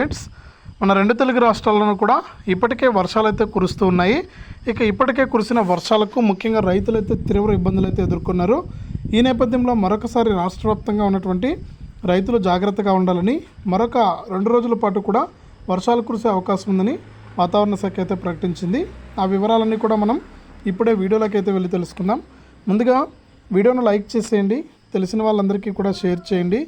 Friends, మన రెండు తెలుగు రాష్ట్రాల్లోనూ కూడా ఇప్పటికే వర్షాలైతే కురుస్తూ ఉన్నాయి. ఇప్పటికే కురిసిన వర్షాలకు ముఖ్యంగా రైతులైతే తీవ్ర ఇబ్బందులు అయితే ఎదుర్కొన్నారు. ఈ నేపథ్యంలో మరొకసారి రాష్ట్ర వ్యాప్తంగా ఉన్నటువంటి రైతులు జాగ్రత్తగా ఉండాలని, మరొక 2 రోజుల పాటు కూడా వర్షాలు కురిసే అవకాశం ఉందని వాతావరణ శాఖ అయితే ప్రకటించింది. ఆ వివరాలన్నీ కూడా మనం ఇప్పుడే వీడియోలోకి అయితే వెళ్ళి తెలుసుకుందాం. ముందుగా వీడియోను లైక్ చేసేయండి, తెలిసిన వాళ్ళందరికీ కూడా షేర్ చేయండి.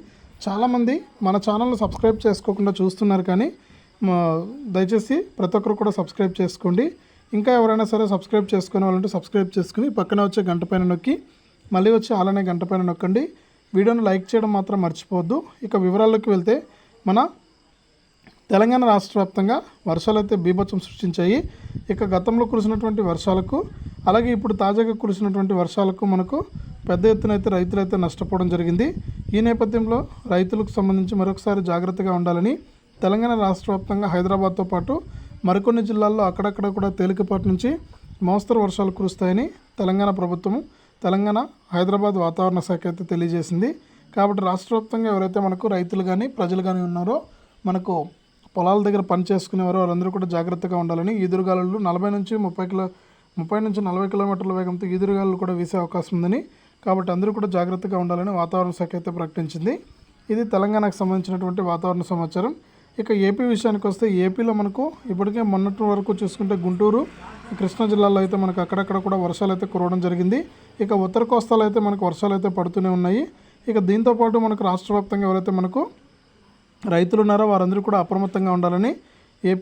చాలామంది మన ఛానల్ను సబ్స్క్రైబ్ చేసుకోకుండా చూస్తున్నారు, కానీ దయచేసి ప్రతి ఒక్కరు కూడా సబ్స్క్రైబ్ చేసుకోండి. ఇంకా ఎవరైనా సరే సబ్స్క్రైబ్ చేసుకునే వాళ్ళంటే సబ్స్క్రైబ్ చేసుకుని పక్కనే వచ్చే గంట పైన నొక్కి మళ్ళీ వచ్చి అలానే గంట పైన నొక్కండి. వీడియోను లైక్ చేయడం మాత్రం మర్చిపోవద్దు. ఇక వివరాల్లోకి వెళ్తే, మన తెలంగాణ రాష్ట్ర వ్యాప్తంగా వర్షాలు అయితే బీభత్సం సృష్టించాయి. గతంలో కురిసినటువంటి వర్షాలకు, అలాగే ఇప్పుడు తాజాగా కురిసినటువంటి వర్షాలకు మనకు పెద్ద ఎత్తున అయితే రైతులైతే నష్టపోవడం జరిగింది. ఈ నేపథ్యంలో రైతులకు సంబంధించి మరొకసారి జాగ్రత్తగా ఉండాలని తెలంగాణ రాష్ట్ర వ్యాప్తంగా హైదరాబాద్తో పాటు మరికొన్ని జిల్లాల్లో అక్కడక్కడ కూడా తేలికపాటి నుంచి మోస్తరు వర్షాలు కురుస్తాయని తెలంగాణ ప్రభుత్వము, తెలంగాణ హైదరాబాద్ వాతావరణ శాఖ అయితే తెలియజేసింది. కాబట్టి రాష్ట్ర వ్యాప్తంగా ఎవరైతే మనకు రైతులు కానీ ప్రజలు కానీ ఉన్నారో, మనకు పొలాల దగ్గర పని చేసుకునేవారు, వారందరూ కూడా జాగ్రత్తగా ఉండాలని. ఈదురుగాలులు 30 నుంచి 40 కిలోమీటర్ల వేగంతో ఈదురుగాలులు కూడా వీసే అవకాశం ఉందని, కాబట్టి అందరూ కూడా జాగ్రత్తగా ఉండాలని వాతావరణ శాఖ అయితే ప్రకటించింది. ఇది తెలంగాణకు సంబంధించినటువంటి వాతావరణ సమాచారం. ఏపీ విషయానికి వస్తే, ఏపీలో మనకు ఇప్పటికే మొన్నటి వరకు చూసుకుంటే గుంటూరు, కృష్ణా జిల్లాలో అయితే మనకు అక్కడక్కడ కూడా వర్షాలు అయితే కురవడం జరిగింది. ఉత్తర కోస్తాలో అయితే మనకు వర్షాలు అయితే పడుతూనే ఉన్నాయి. దీంతోపాటు మనకు రాష్ట్ర వ్యాప్తంగా ఎవరైతే మనకు రైతులు ఉన్నారో వారందరూ కూడా అప్రమత్తంగా ఉండాలని ఏపీ